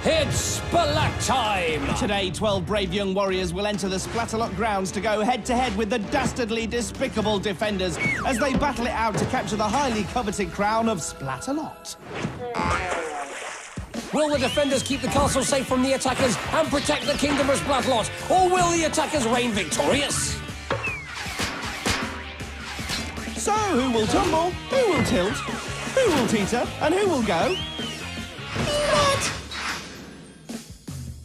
It's Spalat time! Today, 12 brave young warriors will enter the Splatalot grounds to go head-to-head with the dastardly, despicable defenders as they battle it out to capture the highly coveted crown of Splatalot. Will the defenders keep the castle safe from the attackers and protect the kingdom of Splatalot, or will the attackers reign victorious? So, who will tumble, who will tilt, who will teeter, and who will go? Not!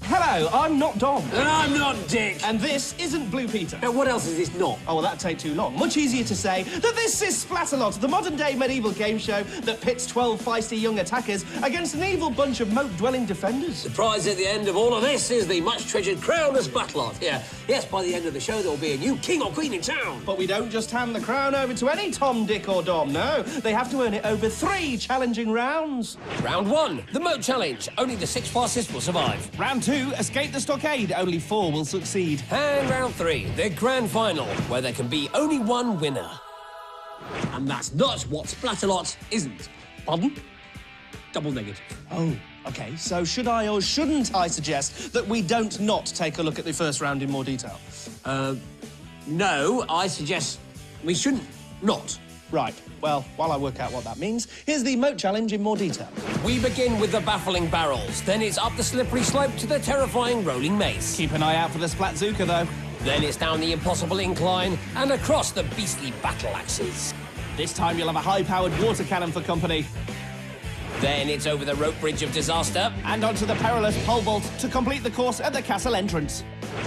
Hello, I'm not Dom. And I'm not Dick. And this isn't Blue Peter. Now, what else is this not? Oh, well, that'd take too long. Much easier to say that this is Splatalot, the modern-day medieval game show that pits 12 feisty young attackers against an evil bunch of moat-dwelling defenders. The prize at the end of all of this is the much-treasured crown of Splatalot. Yeah. Yes, by the end of the show, there will be a new king or queen in town. But we don't just hand the crown over to any Tom, Dick or Dom, no. They have to earn it over 3 challenging rounds. Round 1, the moat challenge. Only the 6 fastest will survive. Round 2, escape the stockade. Only 4 will succeed. And round 3, the grand final, where there can be only one winner. And that's not what Splatalot isn't. Pardon? Double negative. Oh, OK. So should I or shouldn't I suggest that we don't not take a look at the first round in more detail? No, I suggest we shouldn't not. Right. Well, while I work out what that means, here's the moat challenge in more detail. We begin with the baffling barrels. Then it's up the slippery slope to the terrifying rolling mace. Keep an eye out for the Splatzuka, though. Then it's down the impossible incline and across the beastly battle axes. This time you'll have a high-powered water cannon for company. Then it's over the rope bridge of disaster. And onto the perilous pole vault to complete the course at the castle entrance.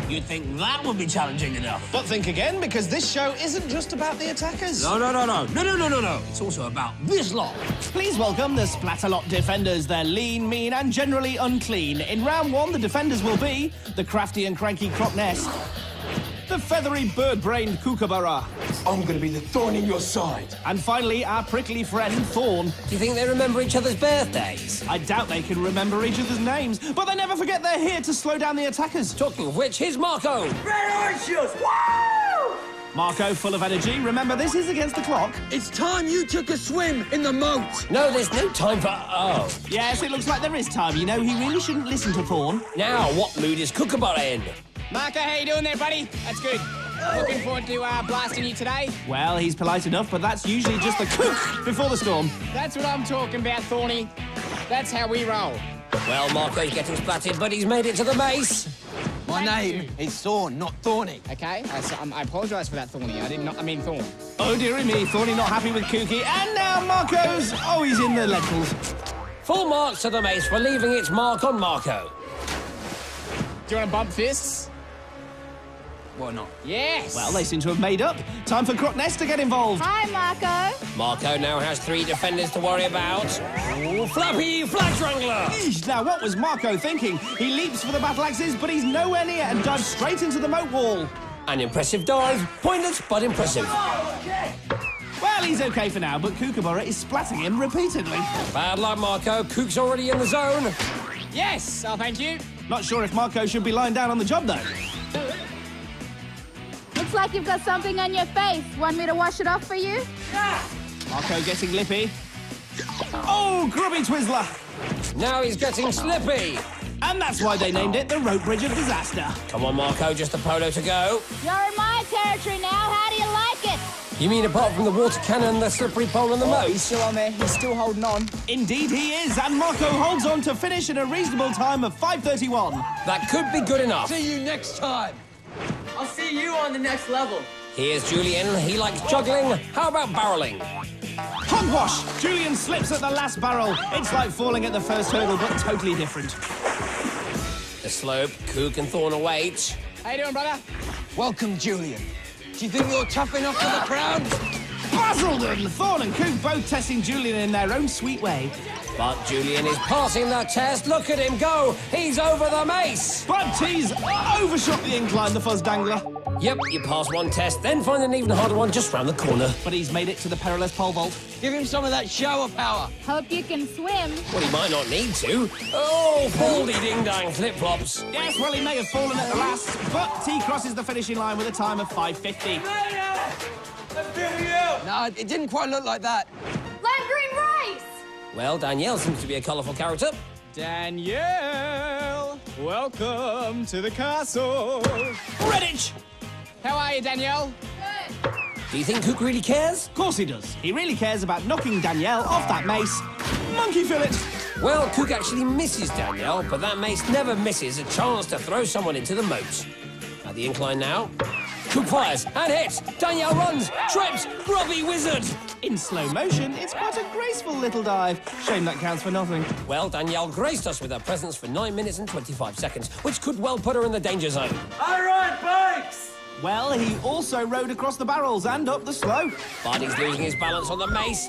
You'd think that would be challenging enough. But think again, because this show isn't just about the attackers. No. It's also about this lot. Please welcome the Splatalot defenders. They're lean, mean, and generally unclean. In round 1, the defenders will be the crafty and cranky Croc-Nest, the feathery bird-brained Kookaburra. I'm gonna be the thorn in your side. And finally, our prickly friend, Thorn. Do you think they remember each other's birthdays? I doubt they can remember each other's names, but they never forget they're here to slow down the attackers. Talking of which, here's Marco. Red oranges! Woo! Marco, full of energy. Remember, this is against the clock. It's time you took a swim in the moat. No, there's no time for... Oh. Yes, it looks like there is time. You know, he really shouldn't listen to Thorn. Now, what mood is Kookaburra in? Marco, how you doing there, buddy? That's good. Looking forward to blasting you today. Well, he's polite enough, but that's usually just the kook before the storm. That's what I'm talking about, Thorny. That's how we roll. Well, Marco's getting splatted, but he's made it to the mace. My name is Thorn, not Thorny. Okay, I apologise for that, Thorny. I mean Thorn. Oh, dearie me, Thorny not happy with Kooky. And now Marco's... Oh, he's in the lentils. Full marks to the mace for leaving its mark on Marco. Do you want to bump fists? Why not? Yes! Well, they seem to have made up. Time for Croc-Nest to get involved. Hi, Marco. Marco now has 3 defenders to worry about. Ooh, Flappy Flag Strangler! Eesh, now, what was Marco thinking? He leaps for the battle axes, but he's nowhere near and dives straight into the moat wall. An impressive dive. Pointless, but impressive. Well, he's OK for now, but Kookaburra is splatting him repeatedly. Bad luck, Marco. Kook's already in the zone. Yes! Oh, thank you. Not sure if Marco should be lying down on the job, though. Looks like you've got something on your face. Want me to wash it off for you? Marco getting lippy. Oh, grubby Twizzler. Now he's getting slippy. And that's why they named it the Rope Bridge of Disaster. Come on, Marco, just a polo to go. You're in my territory now. How do you like it? You mean apart from the water cannon, the slippery pole and the moat? He's still on there. He's still holding on. Indeed he is, and Marco holds on to finish in a reasonable time of 5:31. That could be good enough. See you next time. I'll see you on the next level. Here's Julian. He likes juggling. How about barreling? Hogwash! Julian slips at the last barrel. It's like falling at the first hurdle, but totally different. The slope, Kook and Thorn await. How you doing, brother? Welcome, Julian. Do you think you're tough enough for the crown? Basildon! Thorn and Kook both testing Julian in their own sweet way. But Julian is passing the test. Look at him go. He's over the mace. But he's overshot the incline, the fuzz dangler. Yep, you pass one test, then find an even harder one just round the corner. But he's made it to the perilous pole vault. Give him some of that shower power. Hope you can swim. Well, he might not need to. Oh, baldy ding-dang flip-flops. Yes, well, he may have fallen at the last, but he crosses the finishing line with a time of 5:50. No, it didn't quite look like that. Lime green rice! Well, Danielle seems to be a colourful character. Danielle, welcome to the castle. Redditch! How are you, Danielle? Do you think Cook really cares? Of course he does. He really cares about knocking Danielle off that mace. Monkey fillet! Well, Cook actually misses Danielle, but that mace never misses a chance to throw someone into the moat. At the incline now. Cook fires and hits. Danielle runs, trips, grubby wizard. In slow motion, it's quite a graceful little dive. Shame that counts for nothing. Well, Danielle graced us with her presence for 9 minutes and 25 seconds, which could well put her in the danger zone. All right, bikes! Well, he also rode across the barrels and up the slope. But he's losing his balance on the mace.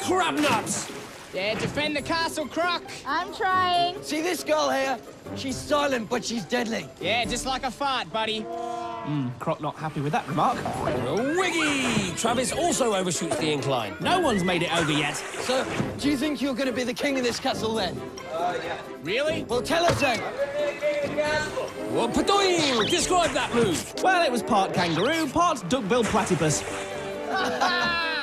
Crab nuts! Yeah, defend the castle, Croc. I'm trying. See this girl here? She's silent, but she's deadly. Yeah, just like a fart, buddy. Croc not happy with that remark. Wiggy! Travis also overshoots the incline. No one's made it over yet. So, do you think you're going to be the king of this castle then? Really? Well, tell us then. Well, padoing! Describe that move. Well, it was part kangaroo, part duckbill platypus.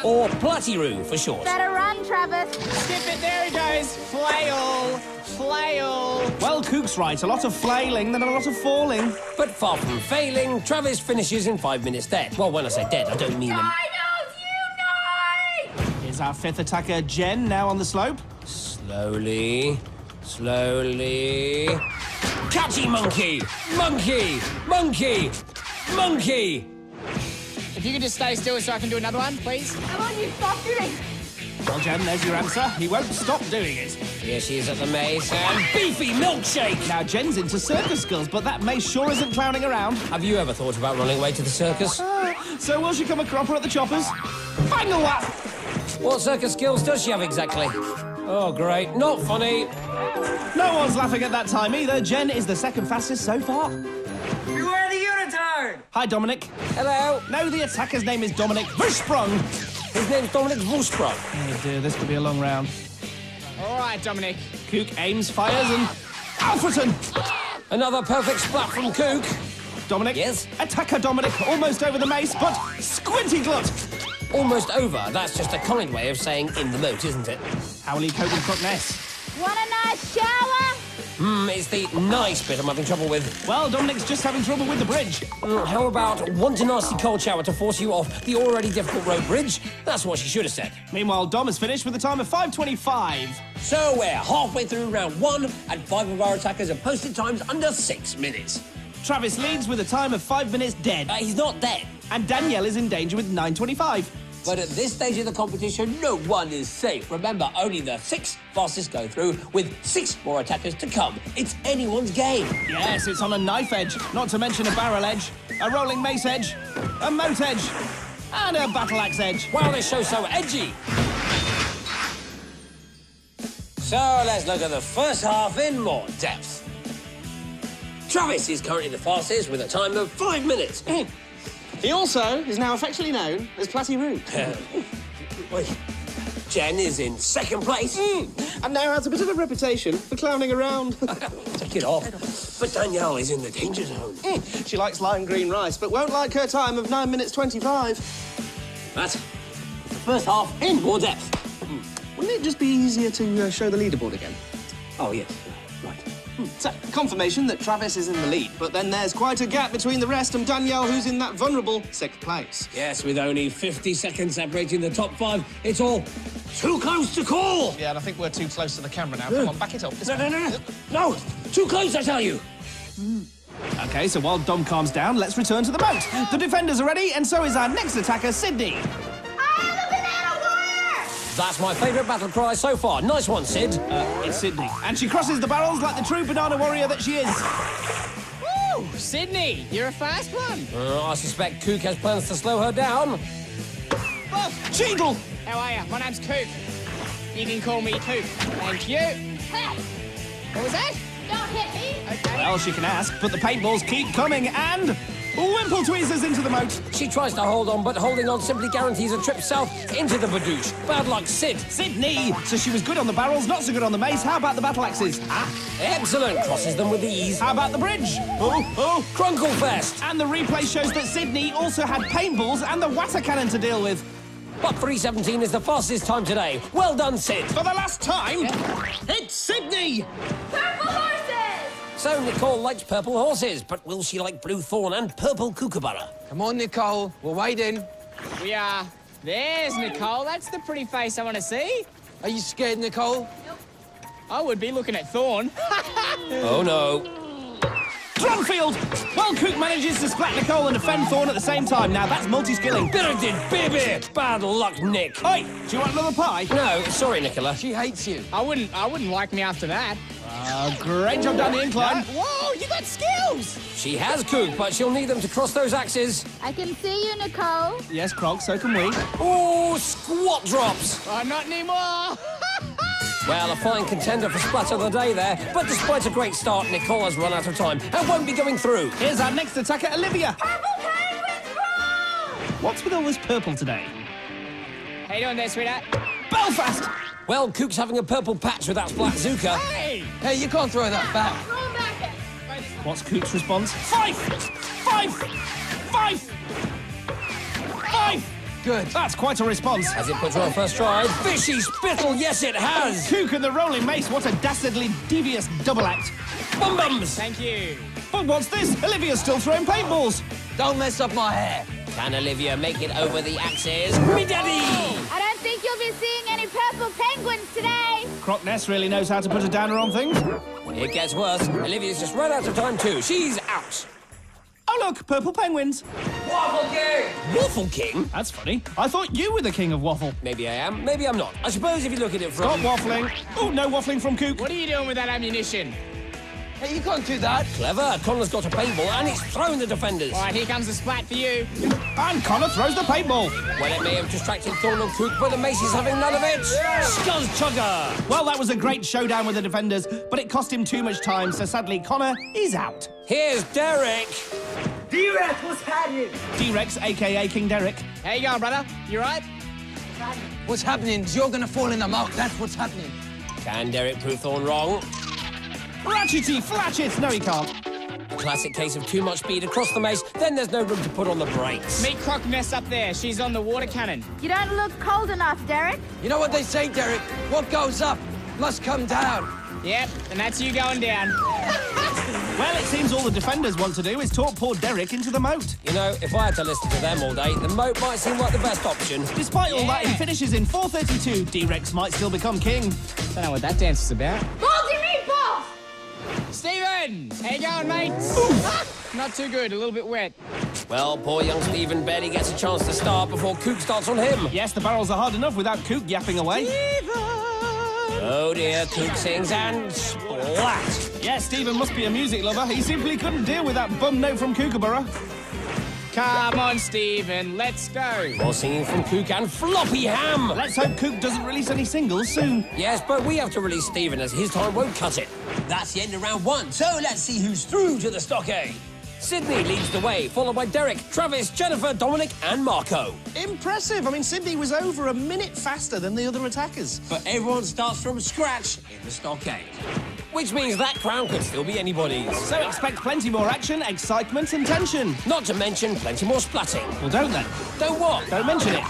Or platiroo for short. Better run, Travis. Skip it, there he goes. Flail, flail. Well, Cook's right. A lot of flailing, then a lot of falling. But far from failing, Travis finishes in 5 minutes dead. Well, when I say dead, I don't mean them. Here's our fifth attacker, Jenn, now on the slope. Slowly, slowly. Catchy monkey! Monkey! Monkey! Monkey! If you could just stay still so I can do another one, please. Come on, you stop doing. Well, Jenn, there's your answer. He won't stop doing it. Here she is at the mace, and beefy milkshake! Now, Jen's into circus skills, but that mace sure isn't clowning around. Have you ever thought about running away to the circus? So will she come a cropper at the choppers? Bangle whap! What circus skills does she have exactly? Oh, great. Not funny. No one's laughing at that time either. Jenn is the second fastest so far. Beware the Unitard! Hi, Dominic. Hello. No, the attacker's name is Dominic Versprung. His name's Dominic Wolfsprung. Oh dear, this could be a long round. All right, Dominic. Cook aims, fires, and... Alfreton! Another perfect splat from Cook. Dominic? Yes? Attacker Dominic, almost over the mace, but squinty glut! Almost over. That's just a kind way of saying in the moat, isn't it? How will he cope with Croc Ness? Want a nice shower? It's the nice bit I'm having trouble with. Well, Dominic's just having trouble with the bridge. How about want a nasty cold shower to force you off the already difficult road bridge? That's what she should have said. Meanwhile, Dom has finished with a time of 5:25. So we're halfway through round 1, and 5 of our attackers have posted times under 6 minutes. Travis leads with a time of 5 minutes dead. He's not dead. And Danielle is in danger with 9:25. But at this stage of the competition, no one is safe. Remember, only the 6 fastest go through, with 6 more attackers to come. It's anyone's game. Yes, it's on a knife edge, not to mention a barrel edge, a rolling mace edge, a moat edge, and a battle axe edge. Wow, this show's so edgy. So let's look at the first half in more depth. Travis is currently the fastest with a time of 5 minutes. He also is now affectionately known as Platy-Roo. Wait. Jenn is in second place. And now has a bit of a reputation for clowning around. Take it off. But Danielle is in the danger zone. She likes lime green rice, but won't like her time of 9 minutes 25. That's the first half in more depth. Wouldn't it just be easier to show the leaderboard again? Oh, yes. Right. So, confirmation that Travis is in the lead, but then there's quite a gap between the rest and Danielle, who's in that vulnerable 6th place. Yes, with only 50 seconds separating the top 5, it's all too close to call. Yeah, and I think we're too close to the camera now. Come on, back it up. No, too close, I tell you. OK, so while Dom calms down, let's return to the moat. The defenders are ready, and so is our next attacker, Sydney. That's my favourite battle cry so far. Nice one, Sid. It's Sydney. And she crosses the barrels like the true banana warrior that she is. Woo! Sydney, you're a fast one. I suspect Cook has plans to slow her down. Cheadle! How are you? My name's Coop. You can call me Coop. Thank you. Hey, What was that? don't hit me. Okay. Well, she can ask, but the paintballs keep coming, and... Wimple tweezers into the moat. She tries to hold on, but holding on simply guarantees a trip south into the badoosh. Bad luck, Sid. Sydney! So she was good on the barrels, not so good on the mace. How about the battle axes? Excellent. Crosses them with ease. How about the bridge? Oh. Crunkle Fest. And the replay shows that Sydney also had paintballs and the water cannon to deal with. But 3:17 is the fastest time today. Well done, Sid. For the last time, it's Sydney! Purple horses! So Nicole likes purple horses, but will she like blue thorn and purple kookaburra? Come on, Nicole. We're waiting. We are. There's Nicole. That's the pretty face I want to see. Are you scared, Nicole? I would be looking at Thorn. Oh, no. Drumfield! Well, Cook manages to splat Nicole and defend Thorn at the same time. Now, that's multi-skilling. Bit baby! Bad luck, Nick. Oi, do you want another pie? No, sorry, Nicola. She hates you. I wouldn't like me after that. Great job down the incline. Whoa, you got skills! She has Cook, but she'll need them to cross those axes. I can see you, Nicole. Yes, Krog, so can we. Oh, squat drops. Oh, not anymore. Well, a fine contender for Splat of the day there. But despite a great start, Nicole has run out of time and won't be going through. Here's our next attacker, Olivia. Purple penguins roll! What's with all this purple today? How you doing there, sweetheart? Belfast! Well, Cook's having a purple patch with that Splatzuka. Hey! Hey, you can't throw that back. Roll back. What's Cook's response? Five! Five! Five! Five! Good. That's quite a response. Has it put her on first try? Fishy spittle, yes it has! Cook and the rolling mace, what a dastardly devious double act. Bum bums! Thank you. But what's this? Olivia's still throwing paintballs. Don't mess up my hair. Can Olivia make it over the axes? Me daddy! I don't think you'll be seeing any purple penguins today. Croc Ness really knows how to put a downer on things. It gets worse. Olivia's just run out of time too. She's out. Oh, look, purple penguins. Waffle King! Waffle King? That's funny. I thought you were the king of waffle. Maybe I am, maybe I'm not. I suppose if you look at it Stop from... waffling. Oh, no waffling from Cook. What are you doing with that ammunition? Hey, you can't do that. Clever. Connor's got a paintball and it's thrown the defenders. All right, here comes the splat for you. And Connor throws the paintball. Well, it may have distracted Thorn and Cook, but the Mace is having none of it. Scuzz Chugger! Well, that was a great showdown with the defenders, but it cost him too much time, so sadly Connor is out. Here's Derek. D-Rex, what's happening? D-Rex, a.k.a. King Derek. How you going, brother? You right? What's happening is you're gonna fall in the mouth. That's what's happening. Can Derek prove Thorn wrong? Ratchety flatchets. No, he can't. A classic case of too much speed across the Mace, then there's no room to put on the brakes. Meet Croc Ness up there. She's on the water cannon. You don't look cold enough, Derek. You know what they say, Derek? What goes up must come down. Yep, and that's you going down. Well, it seems all the defenders want to do is talk poor Derek into the moat. You know, if I had to listen to them all day, the moat might seem like the best option. Despite all that, he Yeah. finishes in 4:32. D-Rex might still become king. Don't know what that dance is about. Baldy meatballs! Stephen! How you going, mate? Not too good, a little bit wet. Well, poor young Stephen barely gets a chance to start before Cook starts on him. Yes, the barrels are hard enough without Cook yapping away. Oh dear, Cook sings and splat. Yes, Stephen must be a music lover. He simply couldn't deal with that bum note from Kookaburra. Come on, Stephen, let's go. More singing from Cook and floppy ham. Let's hope Cook doesn't release any singles soon. Yes, but we have to release Stephen as his time won't cut it. That's the end of round one, so let's see who's through to the stockade. Sydney leads the way, followed by Derek, Travis, Jennifer, Dominic and Marco. Impressive. I mean, Sydney was over a minute faster than the other attackers. But everyone starts from scratch in the stockade. Which means that crown could still be anybody's. So expect plenty more action, excitement and tension. Not to mention plenty more splatting. Well, don't then. Don't what? Don't mention it.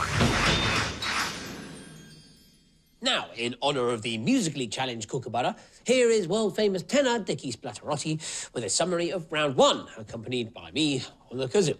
Now, in honour of the musically challenged Kookaburra, here is world-famous tenor Dickie Splatalot with a summary of round one, accompanied by me on the kazoo.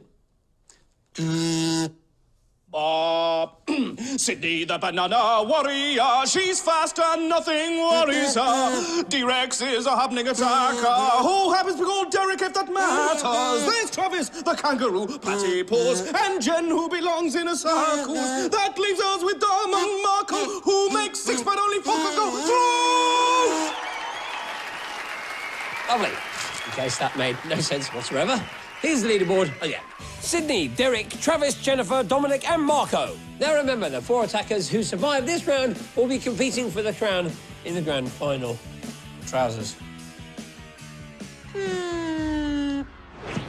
Sydney the banana warrior, she's fast and nothing worries her. D-Rex is a happening attacker, who happens to be called Derek if that matters. There's Travis the kangaroo, platypus, and Jenn who belongs in a circus. That leaves us with Dom and Marco, who makes 6 but only 4 can go through. Lovely. In case that made no sense whatsoever, here's the leaderboard again. Sydney, Derek, Travis, Jennifer, Dominic and Marco. Now remember, the 4 attackers who survive this round will be competing for the crown in the grand final. Trousers.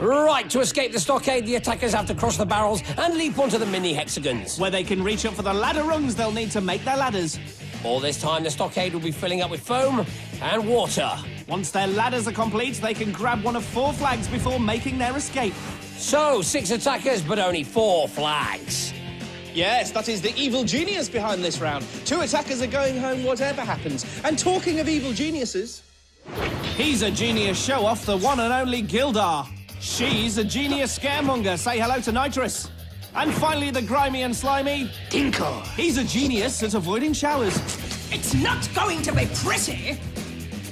Right, to escape the stockade, the attackers have to cross the barrels and leap onto the mini hexagons. Where they can reach up for the ladder rungs, they'll need to make their ladders. All this time, the stockade will be filling up with foam and water. Once their ladders are complete, they can grab one of 4 flags before making their escape. So, 6 attackers, but only 4 flags. Yes, that is the evil genius behind this round. 2 attackers are going home whatever happens. And talking of evil geniuses... He's a genius show-off, the one and only Gildar. She's a genius scaremonger. Say hello to Nitrous. And finally, the grimy and slimy... Tinkle. He's a genius at avoiding showers. It's not going to be pretty.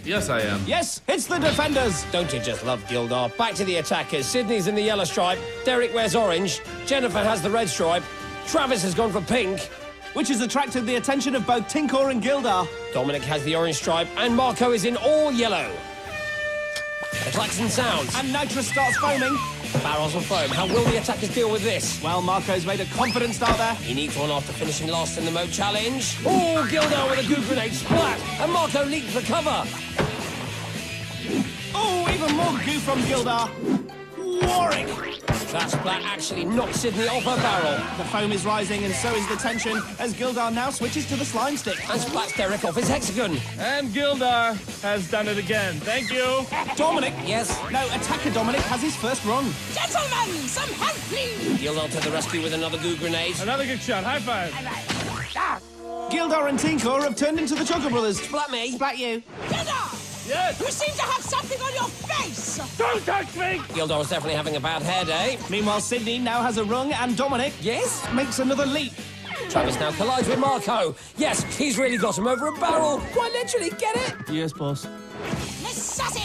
Yes, I am. Yes, it's the defenders. Don't you just love Gildar? Back to the attackers. Sydney's in the yellow stripe. Derek wears orange. Jennifer has the red stripe. Travis has gone for pink. Which has attracted the attention of both Tinkor and Gildar. Dominic has the orange stripe, and Marco is in all yellow. The klaxon sounds. And Nitrous starts foaming. Barrels of foam. How will the attackers deal with this? Well, Marco's made a confident start there. He needs one after finishing last in the moat challenge. Oh, Gildar with a goo grenade splat. And Marco leaps for cover. Oh, even more goo from Gildar. Warwick. That splat actually knocked Sydney off her barrel. The foam is rising and so is the tension as Gildar now switches to the slime stick. And splats Derek off his hexagon. And Gildar has done it again. Thank you. Dominic. Yes? No, attacker Dominic has his first run. Gentlemen, some help, please. Gildar to the rescue with another goo grenade. Another good shot. High five. Gildar and Tinkor have turned into the Chugger Brothers. Splat me. Splat you. Gildar! Yes. You seem to have something on your face. Don't touch me. Gildar was definitely having a bad hair day. Meanwhile, Sydney now has a rung and Dominic Yes? makes another leap. Travis now collides with Marco. Yes, he's really got him over a barrel. Quite literally, get it? Yes, boss. Miss Sassy.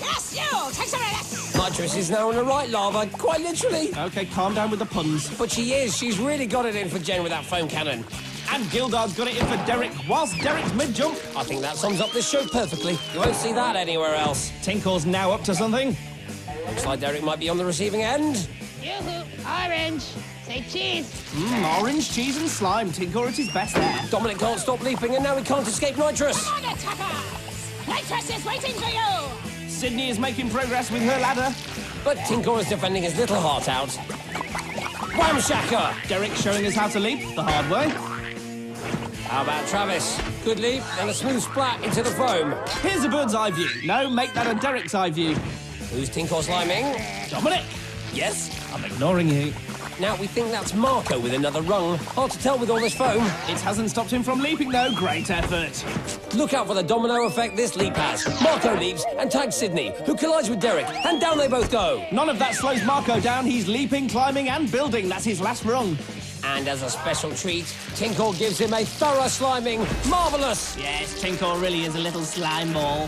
Yes, you. Take some of this. Nitrous is now on the right lava, quite literally. Okay, calm down with the puns. But she is. She's really got it in for Jenn with that foam cannon. And Gildar's got it in for Derek, whilst Derek's mid-jump. I think that sums up this show perfectly. You won't see that anywhere else. Tinkor's now up to something. Looks like Derek might be on the receiving end. Yoo-hoo, orange. Say cheese. Orange, cheese and slime. Tinkor at his best there. Dominic can't stop leaping and now he can't escape Nitrous. Come on, attackers. Nitrous is waiting for you. Sydney is making progress with her ladder. But Tinkor is defending his little heart out. Wham shacker! Derek showing us how to leap the hard way. How about Travis? Good leap and a smooth splat into the foam. Here's a bird's eye view. No, make that a Derek's eye view. Who's Tinkor sliming? Dominic. Yes? I'm ignoring you. Now we think that's Marco with another rung. Hard to tell with all this foam. It hasn't stopped him from leaping though. Great effort. Look out for the domino effect this leap has. Marco leaps and tags Sydney, who collides with Derek, and down they both go. None of that slows Marco down. He's leaping, climbing and building. That's his last rung. And as a special treat, Tinkor gives him a thorough sliming. Marvellous! Yes, Tinkor really is a little slime ball.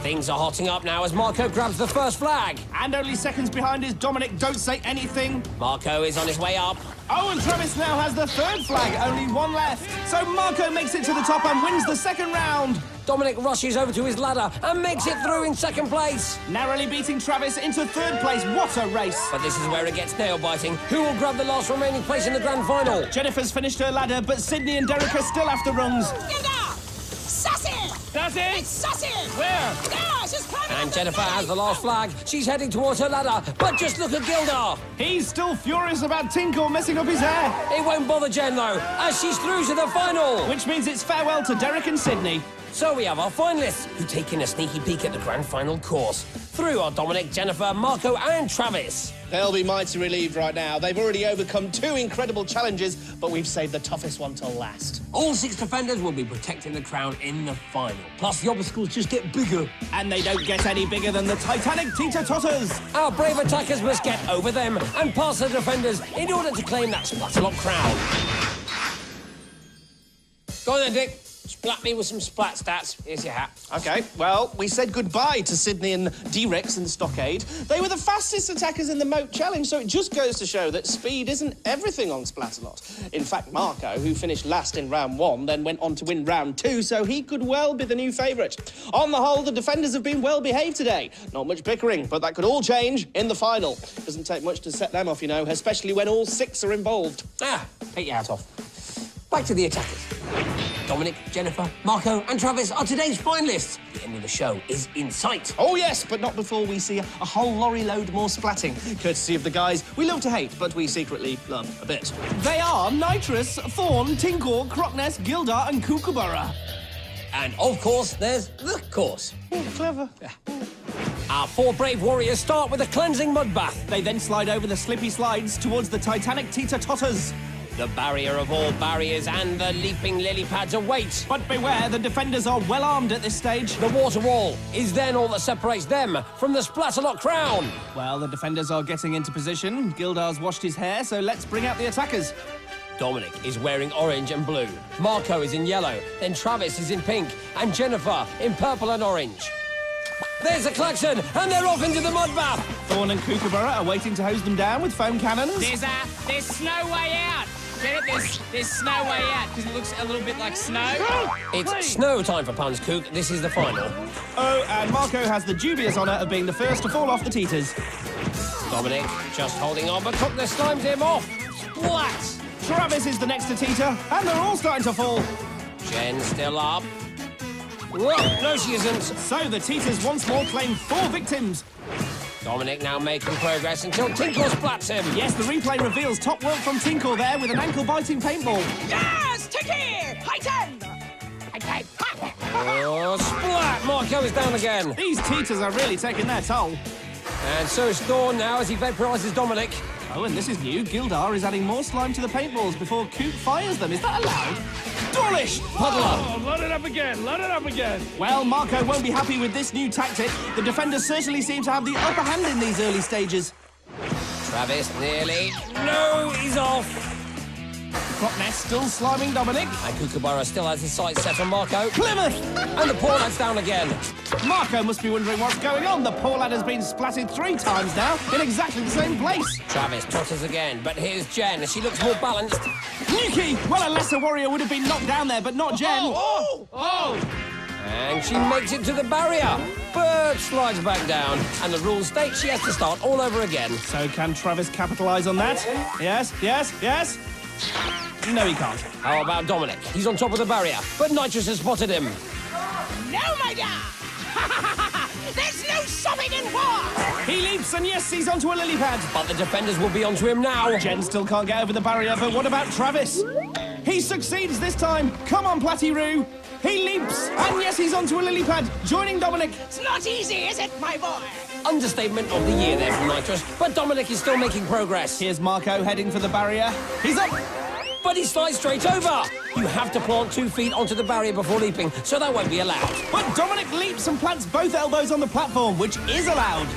Things are hotting up now as Marco grabs the first flag. And only seconds behind is Dominic. Don't say anything. Marco is on his way up. Oh, and Travis now has the third flag. Only one left. So Marco makes it to the top and wins the second round. Dominic rushes over to his ladder and makes it through in second place. Narrowly beating Travis into third place. What a race. But this is where it gets nail-biting. Who will grab the last remaining place in the grand final? Jennifer's finished her ladder, but Sydney and Derek are still after rungs. Gildar! Sassy! That's It's it. Sassy! Where? There, she's climbing And up Jennifer the has the last flag. She's heading towards her ladder. But just look at Gildar. He's still furious about Tinkor messing up his hair. It won't bother Jenn, though, as she's through to the final. Which means it's farewell to Derek and Sydney. So we have our finalists, who take in a sneaky peek at the grand final course. Through are Dominic, Jennifer, Marco and Travis. They'll be mighty relieved right now. They've already overcome 2 incredible challenges, but we've saved the toughest one till last. All 6 defenders will be protecting the crown in the final. Plus, the obstacles just get bigger. And they don't get any bigger than the Titanic Teeter-Totters. Our brave attackers must get over them and past the defenders in order to claim that Splatalot crown. Go on then, Dick. Splat me with some splat stats. Here's your hat. OK, well, we said goodbye to Sydney and D-Rex in the stockade. They were the fastest attackers in the moat challenge, so it just goes to show that speed isn't everything on Splatalot. In fact, Marco, who finished last in round 1, then went on to win round 2, so he could well be the new favourite. On the whole, the defenders have been well behaved today. Not much bickering, but that could all change in the final. Doesn't take much to set them off, you know, especially when all 6 are involved. Take your hat off. Back to the attackers. Dominic, Jennifer, Marco and Travis are today's finalists. The end of the show is in sight. Oh, yes, but not before we see a whole lorry load more splatting, courtesy of the guys we love to hate, but we secretly love a bit. They are Nitrous, Thorn, Tinkor, Crockness, Gildar and Kookaburra. And, of course, there's the course. Clever. Our 4 brave warriors start with a cleansing mud bath. They then slide over the slippy slides towards the titanic teeter-totters. The barrier of all barriers and the leaping lily pads await. But beware, the defenders are well armed at this stage. The water wall is then all that separates them from the Splatalot crown. Well, the defenders are getting into position. Gildar's washed his hair, so let's bring out the attackers. Dominic is wearing orange and blue. Marco is in yellow. Then Travis is in pink. And Jennifer in purple and orange. There's a klaxon, and they're off into the mud bath. Thorn and Kookaburra are waiting to hose them down with foam cannons. There's snow way out. Get it? There's snow way out because it looks a little bit like snow. It's snow time for puns, Kook. This is the final. Oh, and Marco has the dubious honour of being the first to fall off the teeters. Dominic just holding on, but Cook slimes him off. Splat! Travis is the next to teeter, and they're all starting to fall. Jenn still up. Whoa, no, she isn't. So the teeters once more claim 4 victims. Dominic now making progress until Tinkle splats him. Yes, the replay reveals top work from Tinkle there with an ankle-biting paintball. Yes, Tinky! High 10! Oh, splat! Marco is down again. These teeters are really taking their toll. And so is Thorn now as he vaporises Dominic. Oh, and this is new. Gildar is adding more slime to the paintballs before Coop fires them. Is that allowed? Dawlish! Puddler! Oh, load it up again! Load it up again! Well, Marco won't be happy with this new tactic. The defenders certainly seem to have the upper hand in these early stages. Travis nearly. No, he's off. Cropnest still sliming Dominic. And Kookaburra still has his sights set on Marco. Plymouth! And the poor lad's down again. Marco must be wondering what's going on. The poor lad has been splatted 3 times now in exactly the same place. Travis totters again, but here's Jenn. She looks more balanced. Nuki! Well, a lesser warrior would have been knocked down there, but not Jenn. And she makes it to the barrier, but slides back down. And the rules state she has to start all over again. So can Travis capitalise on that? Yes, yes, yes. No, he can't. How about Dominic? He's on top of the barrier, but Nitrous has spotted him. No, my dear! There's no stopping in war! He leaps, and yes, he's onto a lily pad. But the defenders will be onto him now. Jenn still can't get over the barrier, but what about Travis? He succeeds this time. Come on, Platty-Roo. He leaps, and yes, he's onto a lily pad, joining Dominic. It's not easy, is it, my boy? Understatement of the year there from Nitrous, but Dominic is still making progress. Here's Marco heading for the barrier. He's up. But he slides straight over. You have to plant 2 feet onto the barrier before leaping, so that won't be allowed. But Dominic leaps and plants both elbows on the platform, which is allowed.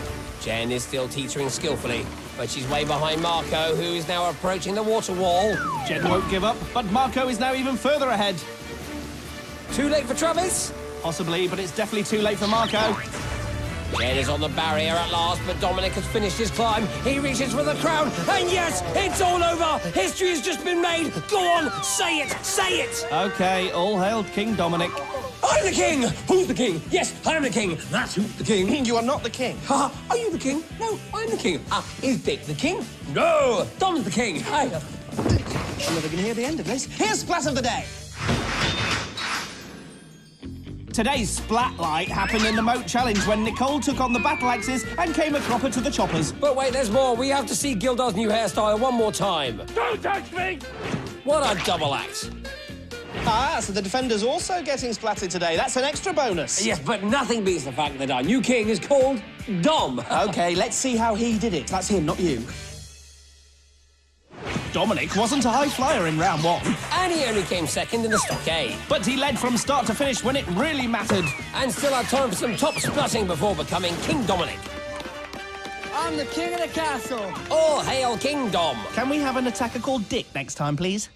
Jenn is still teetering skillfully, but she's way behind Marco, who is now approaching the water wall. Jenn won't give up, but Marco is now even further ahead. Too late for Travis? Possibly, but it's definitely too late for Marco. Jenn is on the barrier at last, but Dominic has finished his climb. He reaches for the crown, and yes, it's all over! History has just been made! Go on, say it, say it! OK, all hail King Dominic. I'm the king! Who's the king? Yes, I'm the king. That's who's the king. You are not the king. Ha! Are you the king? No, I'm the king. Is Dick the king? No! Dom's the king. I'm never going to hear the end of this. Here's Splat of the Day. Today's Splatlight happened in the Moat Challenge when Nicole took on the battle axes and came a cropper to the choppers. But wait, there's more. We have to see Gildar's new hairstyle one more time. Don't touch me! What a double act. Ah, so the defender's also getting splatted today. That's an extra bonus. Yes, but nothing beats the fact that our new king is called Dom. OK, let's see how he did it. That's him, not you. Dominic wasn't a high flyer in round 1. And he only came second in the stockade. But he led from start to finish when it really mattered. And still had time for some top splatting before becoming King Dominic. I'm the king of the castle. All hail King Dom. Can we have an attacker called Dick next time, please?